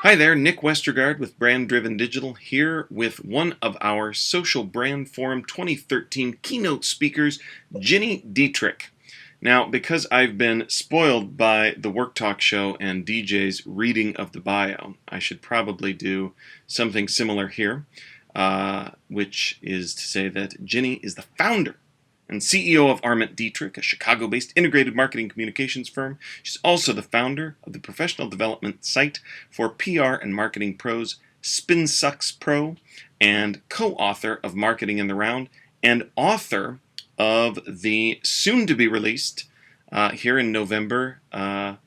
Hi there, Nick Westergaard with Brand Driven Digital here with one of our Social Brand Forum 2013 keynote speakers, Gini Dietrich. Now, because I've been spoiled by the Work Talk show and DJ's reading of the bio, I should probably do something similar here, which is to say that Gini is the founder and CEO of Arment Dietrich, a Chicago-based integrated marketing communications firm. She's also the founder of the professional development site for PR and marketing pros, SpinSucks Pro, and co-author of Marketing in the Round, and author of the soon-to-be-released, here in November,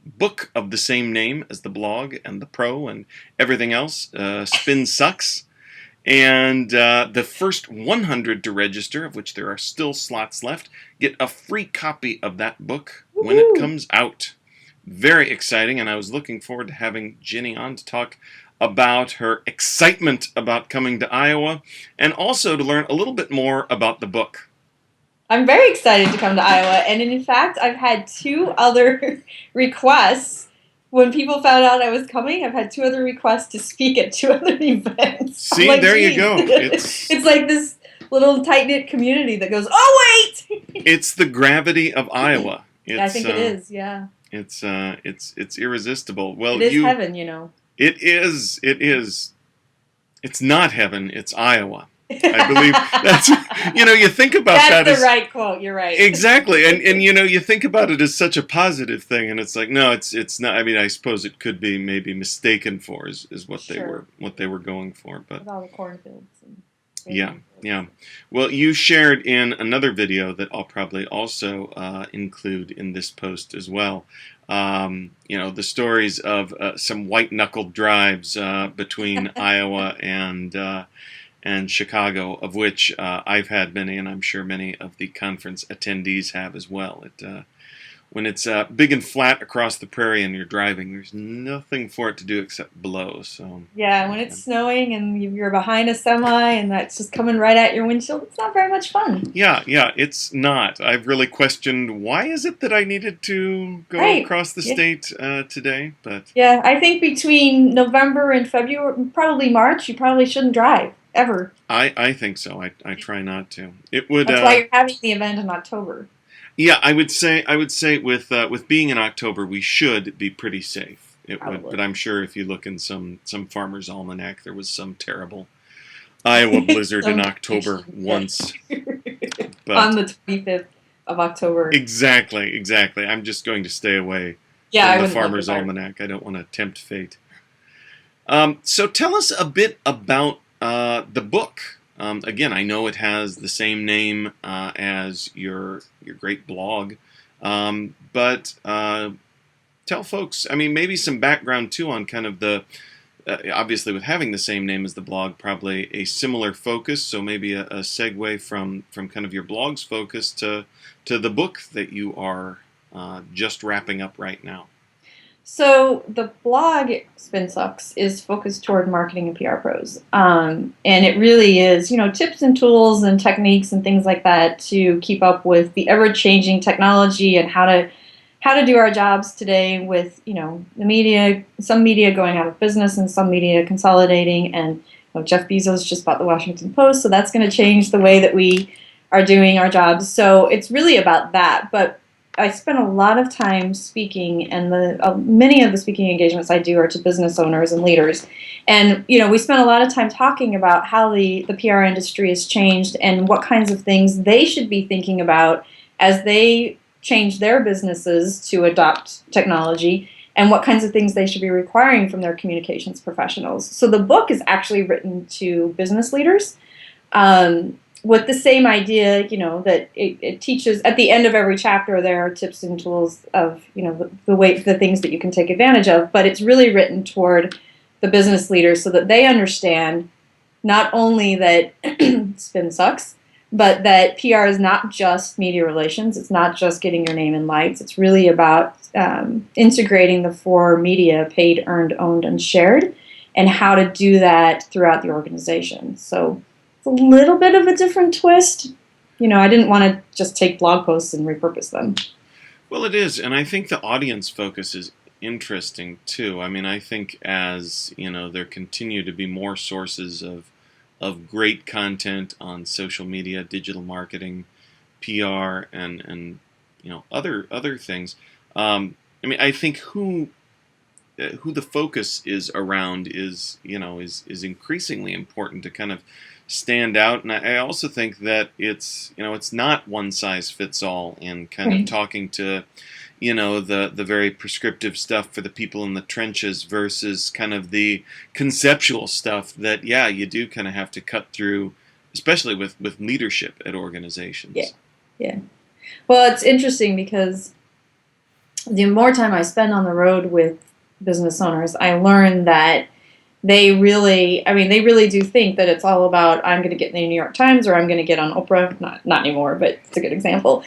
book of the same name as the blog and the pro and everything else, SpinSucks. And the first 100 to register, of which there are still slots left, get a free copy of that book when it comes out. Very exciting, and I was looking forward to having Gini on to talk about her excitement about coming to Iowa, and also to learn a little bit more about the book. I'm very excited to come to Iowa, and in fact, I've had two other requests. When people found out I was coming, I've had two other requests to speak at two other events. See, like, there you go. It's like this little tight-knit community that goes, oh, wait! It's the gravity of Iowa. I think it is, yeah. It's irresistible. Well, it is heaven, you know. It is. It's not heaven, it's Iowa. I believe that's, you think about that. That's the right quote. You're right. Exactly. And you think about it as such a positive thing, and it's like, no, it's not. I mean, I suppose it could be maybe mistaken for is what they were going for, but with all the cornfields. Yeah. Well, you shared in another video that I'll probably also include in this post as well. The stories of some white-knuckled drives between Iowa and Chicago, of which I've had many, and I'm sure many of the conference attendees have as well. When it's big and flat across the prairie and you're driving, there's nothing for it to do except blow. So yeah, when it's snowing and you're behind a semi and that's just coming right at your windshield, it's not very much fun. Yeah, it's not. I've really questioned, why is it that I needed to go across the state today? But yeah, I think between November and February, probably March, you probably shouldn't drive. Ever. I think so. I try not to. It would. That's why you're having the event in October. Yeah, I would say with being in October, we should be pretty safe. It would, but I'm sure if you look in some farmer's almanac, there was some terrible Iowa blizzard in October once. But on the 25th of October. Exactly. I'm just going to stay away from the farmer's almanac. I don't want to tempt fate. So tell us a bit about the book. Again, I know it has the same name as your great blog, but tell folks, I mean, maybe some background too on kind of the, obviously with having the same name as the blog, probably a similar focus, so maybe a segue from kind of your blog's focus to the book that you are just wrapping up right now. So the blog SpinSucks is focused toward marketing and PR pros, and it really is, tips and tools and techniques and things like that to keep up with the ever-changing technology and how to do our jobs today with the media, some media going out of business and some media consolidating, and Jeff Bezos just bought the Washington Post, so that's going to change the way that we are doing our jobs. So it's really about that, but I spend a lot of time speaking, and many of the speaking engagements I do are to business owners and leaders. And we spend a lot of time talking about how the PR industry has changed and what kinds of things they should be thinking about as they change their businesses to adopt technology, and what kinds of things they should be requiring from their communications professionals. So the book is actually written to business leaders. With the same idea, that it teaches, at the end of every chapter, there are tips and tools of, the things that you can take advantage of, but it's really written toward the business leaders so that they understand not only that spin sucks, but that PR is not just media relations, it's not just getting your name in lights, it's really about integrating the four media: paid, earned, owned, and shared, and how to do that throughout the organization. So it's a little bit of a different twist. I didn't want to just take blog posts and repurpose them. Well, it is, and I think the audience focus interesting too. I mean, I think as there continue to be more sources of great content on social media, digital marketing, PR, and other things. I mean, I think who the focus is around is increasingly important to kind of stand out. And I also think that it's not one size fits all in kind of Right. talking to the very prescriptive stuff for the people in the trenches versus kind of the conceptual stuff that you do kind of have to cut through, especially with leadership at Yeah. organizations. Yeah. Well, it's interesting because the more time I spend on the road with business owners, I learn that they really do think that it's all about I'm going to get in the New York Times or I'm going to get on Oprah. Not anymore, but it's a good example.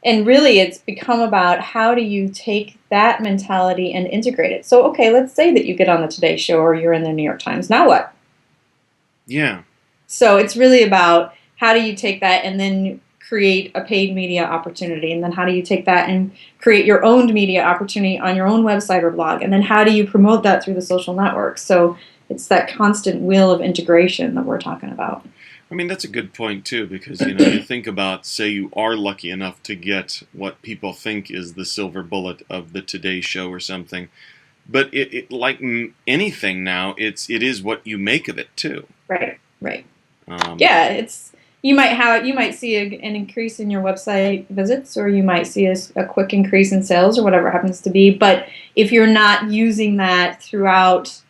And really it's become about how do you take that mentality and integrate it. So, okay, let's say that you get on the Today Show or you're in the New York Times. Now what? Yeah. So it's really about how do you take that and then create a paid media opportunity, and then how do you take that and create your own media opportunity on your own website or blog, and then how do you promote that through the social networks. So it's that constant wheel of integration that we're talking about. I mean, that's a good point too, because you think about, say, you are lucky enough to get what people think is the silver bullet of the Today Show or something, but it like anything now, it is what you make of it too. Right. Um, Yeah, it's you might see an increase in your website visits, or you might see a quick increase in sales, or whatever it happens to be. But if you're not using that throughout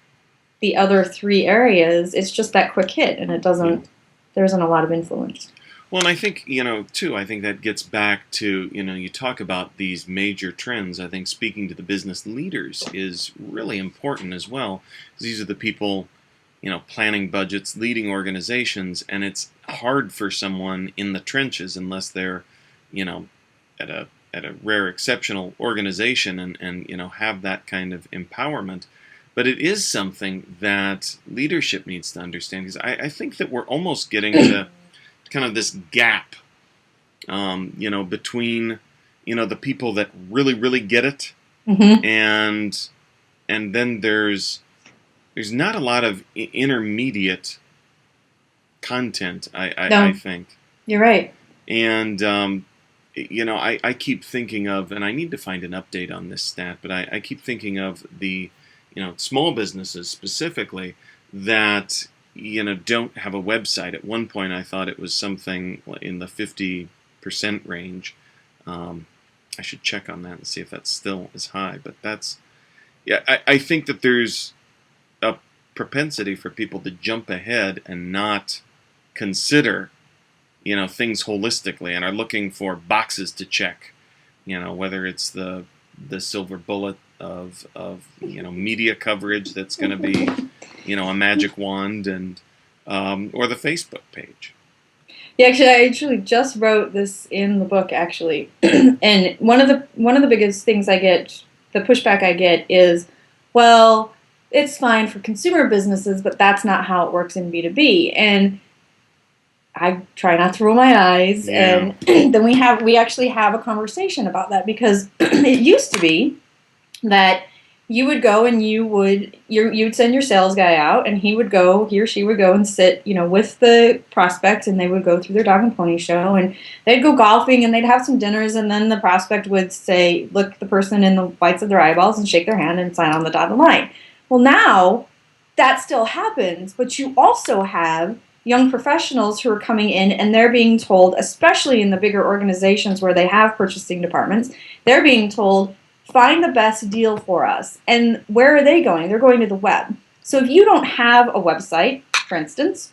the other three areas, it's just that quick hit, and it yeah. doesn't. There isn't a lot of influence. Well, and I think too. I think that gets back to you talk about these major trends. I think speaking to the business leaders is really important as well, because these are the people planning budgets, leading organizations, and it's hard for someone in the trenches unless they're, at a rare exceptional organization and have that kind of empowerment. But it is something that leadership needs to understand, because I think that we're almost getting to kind of this gap, between, the people that really, really get it, Mm-hmm. and then there's not a lot of intermediate content, I No, think. you're right. And, I keep thinking of, and I need to find an update on this stat, but I keep thinking of the, small businesses specifically that, don't have a website. At one point, I thought it was something in the 50% range. I should check on that and see if that's still as high, but I think that there's a propensity for people to jump ahead and not consider, things holistically, and are looking for boxes to check, whether it's the silver bullet of media coverage that's going to be, a magic wand, and or the Facebook page. Yeah, actually, I actually just wrote this in the book, actually. And one of the biggest things I get, the pushback I get is, well, it's fine for consumer businesses, but that's not how it works in B2B. And I try not to roll my eyes, Yeah. and then we actually have a conversation about that, because it used to be that you would go and you'd send your sales guy out, and he or she would go and sit, with the prospect, and they would go through their dog and pony show, and they'd go golfing, and they'd have some dinners, and then the prospect would say, look the person in the whites of their eyeballs and shake their hand and sign on the dotted line. Well, now that still happens, but you also have young professionals who are coming in, and they're being told, especially in the bigger organizations where they have purchasing departments, they're being told, find the best deal for us. And where are they going? They're going to the web. So if you don't have a website, for instance,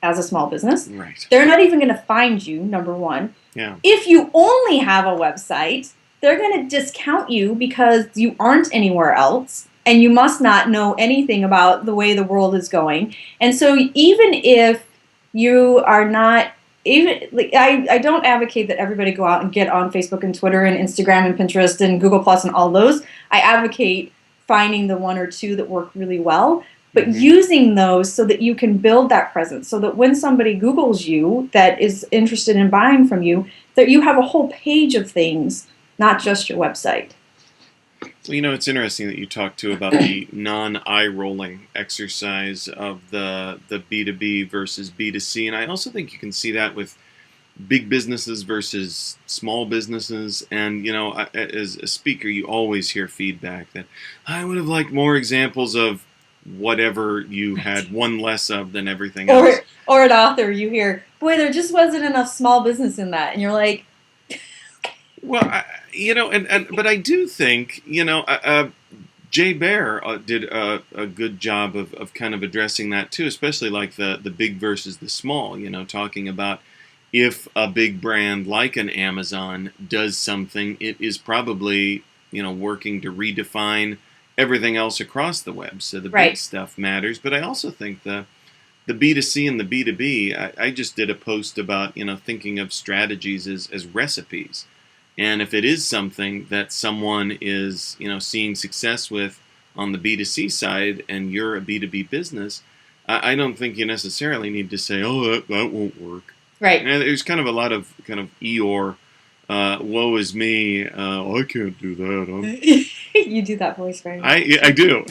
as a small business, Right. they're not even going to find you, number one. Yeah. If you only have a website, they're going to discount you because you aren't anywhere else, and you must not know anything about the way the world is going. And so even if you are not, I don't advocate that everybody go out and get on Facebook and Twitter and Instagram and Pinterest and Google Plus and all those. I advocate finding the one or two that work really well, but using those so that you can build that presence, so that when somebody Googles you that is interested in buying from you, that you have a whole page of things, not just your website. Well, it's interesting that you talked too about the non-eye rolling exercise of the B2B versus B2C, and I also think you can see that with big businesses versus small businesses. And as a speaker, you always hear feedback that I would have liked more examples of whatever you had one less of than everything else. Or an author, you hear, boy, there just wasn't enough small business in that, and you're like, Well, but I do think, Jay Bear did a good job of kind of addressing that too, especially like the big versus the small, talking about if a big brand like an Amazon does something, it is probably, working to redefine everything else across the web. So the big stuff matters. But I also think the B2C and the B2B, I just did a post about, thinking of strategies as recipes. And if it is something that someone is, seeing success with on the B2C side and you're a B2B business, I don't think you necessarily need to say, oh, that won't work. Right. And there's kind of a lot of kind of Eeyore, woe is me, I can't do that. You do that voice very much. I do.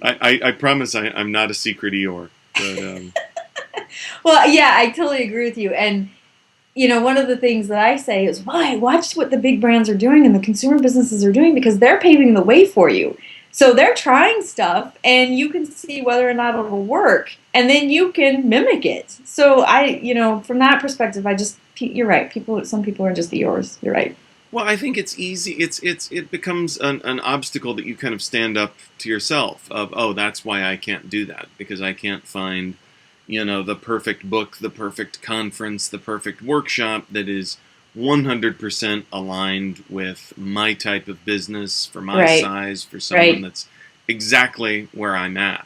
I promise I'm not a secret Eeyore. But, well, yeah, I totally agree with you. And one of the things that I say is, why? Watch what the big brands are doing and the consumer businesses are doing, because they're paving the way for you. So they're trying stuff, and you can see whether or not it'll work, and then you can mimic it. So from that perspective, you're right. Some people are just yours. You're right. Well, I think it's easy. It becomes an obstacle that you kind of stand up to yourself of, oh, that's why I can't do that, because I can't find the perfect book, the perfect conference, the perfect workshop that is 100% aligned with my type of business, for my size, for someone that's exactly where I'm at.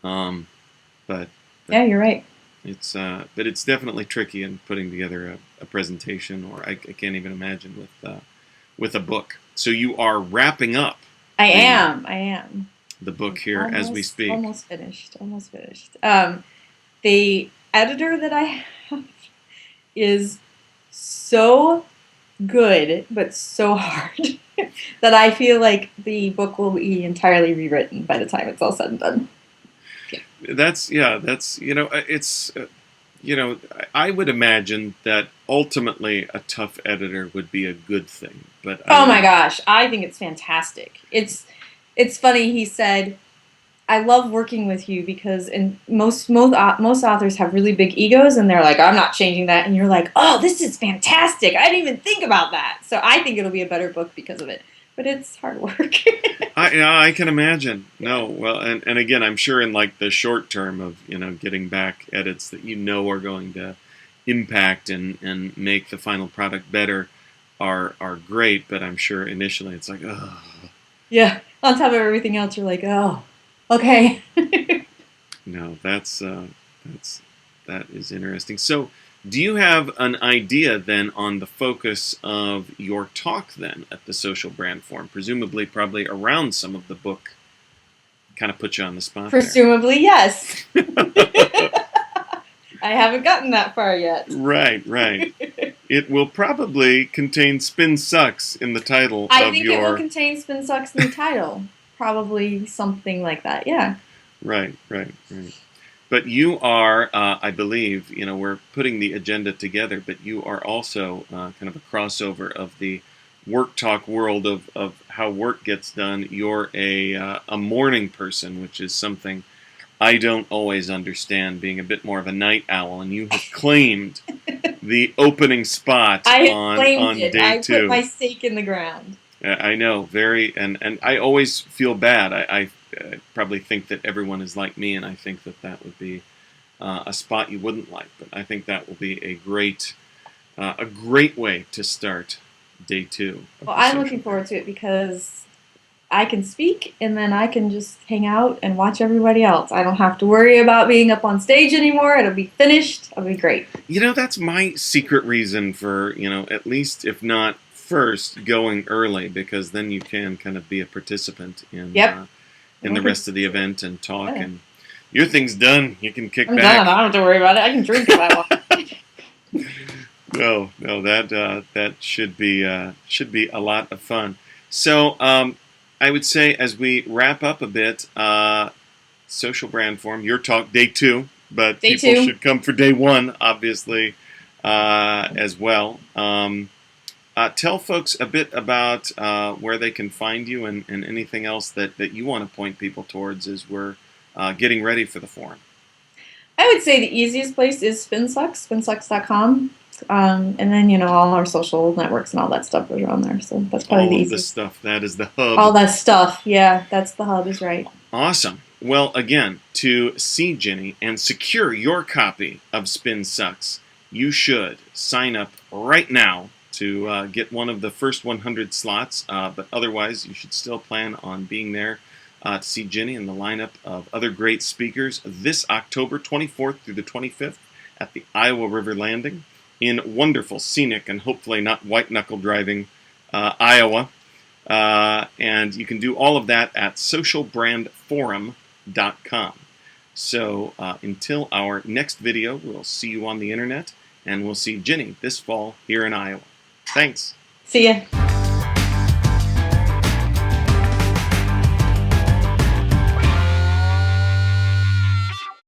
But yeah, you're right. But it's definitely tricky in putting together a presentation, or I can't even imagine with a book. So you are wrapping up. I am. The book here as we speak. Almost finished. The editor that I have is so good, but so hard that I feel like the book will be entirely rewritten by the time it's all said and done. Yeah. It's I would imagine that ultimately a tough editor would be a good thing. But oh my gosh, I think it's fantastic. It's funny. He said, I love working with you because most authors have really big egos, and they're like, I'm not changing that. And you're like, oh, this is fantastic. I didn't even think about that. So I think it'll be a better book because of it. But it's hard work. I can imagine. No, well, and again, I'm sure in like the short term of, getting back edits that are going to impact and make the final product better are great. But I'm sure initially it's like, oh. Yeah. On top of everything else, you're like, oh. Okay. No, that is interesting. So, do you have an idea then on the focus of your talk then at the Social Brand Forum? Presumably, probably around some of the book. Kind of put you on the spot. Presumably, yes. I haven't gotten that far yet. Right. It will probably contain Spin Sucks in the title. I think it will contain Spin Sucks in the title. Probably something like that, yeah. Right. But you are, I believe, we're putting the agenda together, but you are also kind of a crossover of the work talk world of how work gets done. You're a morning person, which is something I don't always understand, being a bit more of a night owl, and you have claimed the opening spot on day 2. I put my stake in the ground. I know, and I always feel bad. I probably think that everyone is like me, and I think that would be a spot you wouldn't like. But I think that will be a great way to start day 2. Well, I'm looking forward to it because I can speak, and then I can just hang out and watch everybody else. I don't have to worry about being up on stage anymore. It'll be finished. It'll be great. That's my secret reason for, at least if not first, going early, because then you can kind of be a participant in the rest of the event and talk. And your thing's done. You can kick back. Done. I don't have to worry about it. I can drink if I want. No, no, that should be a lot of fun. So I would say as we wrap up a bit, social brand forum, your talk day 2, but Day people 2. should come for day 1, obviously, as well. Tell folks a bit about where they can find you and anything else that you want to point people towards as we're getting ready for the forum. I would say the easiest place is FinSucks, finsucks.com. And then, all our social networks and all that stuff is on there. So that's probably the All of this easiest. stuff, that is the hub. All that stuff. Yeah, that's the hub is right. Awesome. Well, again, to see Gini and secure your copy of Spin Sucks, you should sign up right now to get one of the first 100 slots. But otherwise, you should still plan on being there to see Gini and the lineup of other great speakers this October 24th through the 25th at the Iowa River Landing in wonderful, scenic, and hopefully not white-knuckle driving Iowa. And you can do all of that at socialbrandforum.com. So until our next video, we'll see you on the internet, and we'll see Gini this fall here in Iowa. Thanks. See ya.